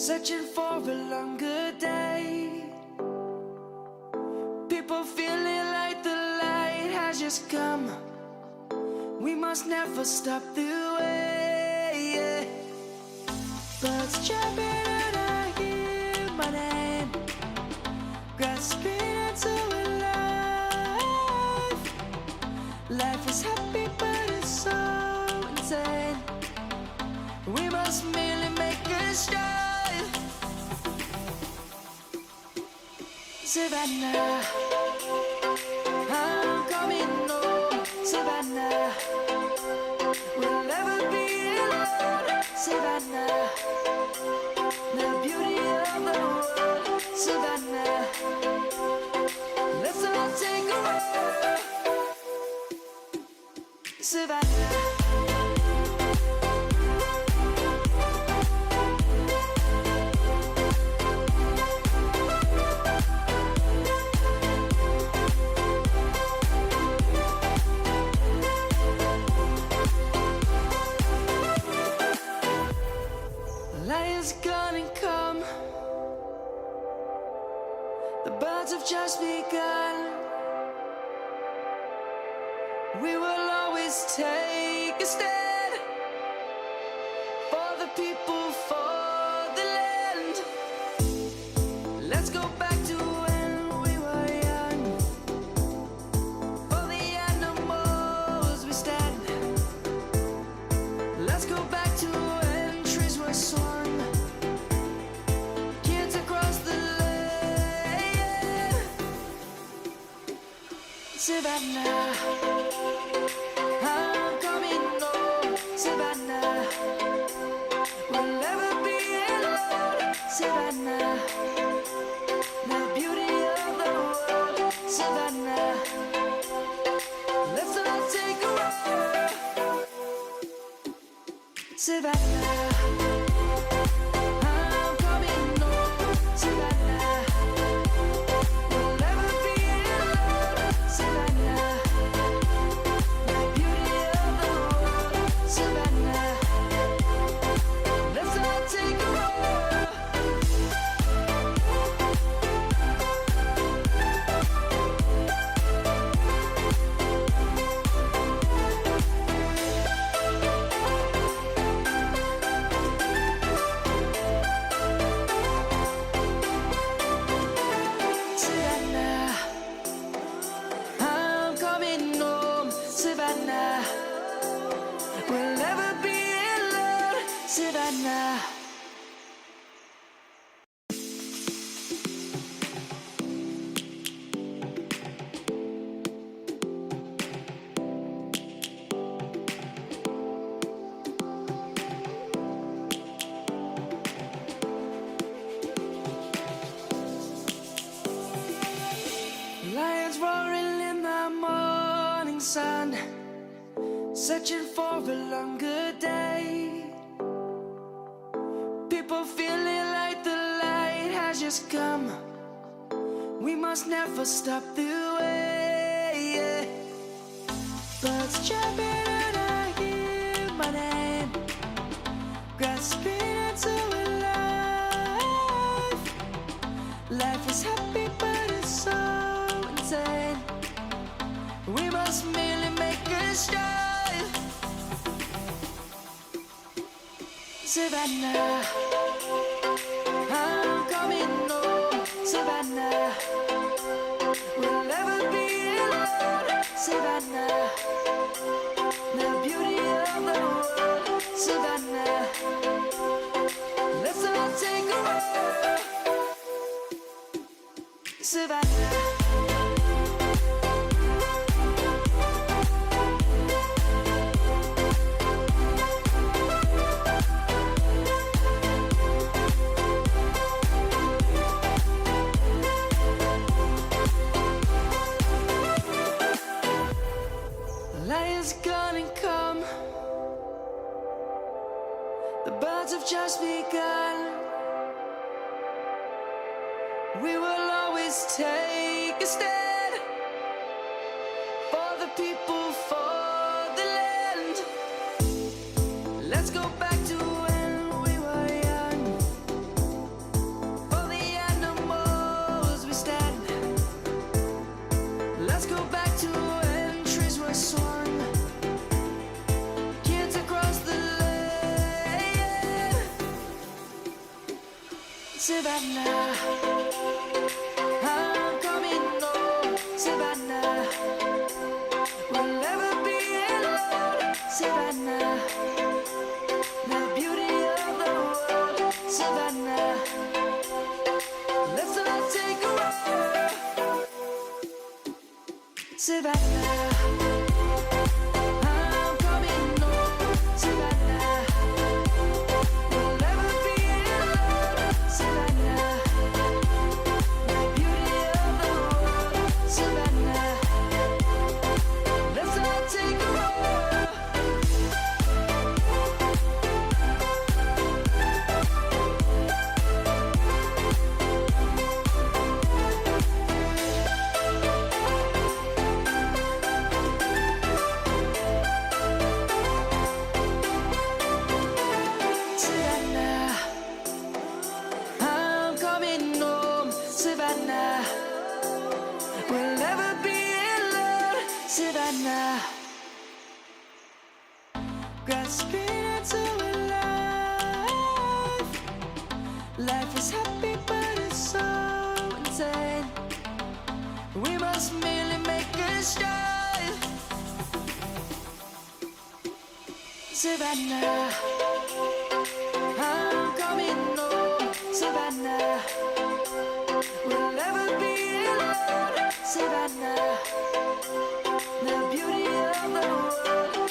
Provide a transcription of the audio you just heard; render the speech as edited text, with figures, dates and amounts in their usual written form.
searching for a longer day. People feeling like the light has just come. We must never stop the way. Birds chirping and I hear my name, grasping into a life. Life is happy but it's so insane. We must merely make a start. Savannah, I'm coming home. Savannah, we'll never be alone. Savannah, the beauty of the world. Savannah, let's all take a ride. Savannah. Lion's gonna come. The birds have just begun. We will always take a stand for the people, for the land. Let's go back to when we were young. For the animals we stand. Let's go back to when trees were swung. Kids across the land. Savannah, I'm coming home. Savannah, we'll never be alone. Savannah, the beauty of the world. Savannah, let's all take a ride. Savannah, I'm coming home. Savannah, we'll never be alone. Savannah, the beauty of the world. Savannah, let's all take a ride. Savannah, I'm coming home. Savannah, we'll never be alone. Savannah. Lions roaring in the morning sun, searching for a longer day. People feeling like the light has just come. We must never stop the way. Birds chirping and I hear my name, grasping into a life. Life is happy but it's so insane. We must merely make a start. Savannah, I'm coming home. Savannah, we'll never be alone. Savannah, the beauty of the world. Savannah, let's all take a ride. Savannah. Lion's gonna come. The birds have just begun. We will always take a stand for the people, for the land. Let's go back to when we were young. Savannah, I'm coming home, Savannah. We'll never be alone, Savannah. The beauty of the world, Savannah. Let's all take a walk, Savannah. I'm coming home, Savannah. We'll never be alone, Savannah. The beauty of the world, Savannah. Let's all take a walk. Savannah, I'm coming home, Savannah. We'll never be alone, Savannah. Grasping into life. Life is happy, but it's so insane. We must merely make a start, Savannah. I'm coming home, Savannah. We'll never be alone, Savannah. The beauty of the world,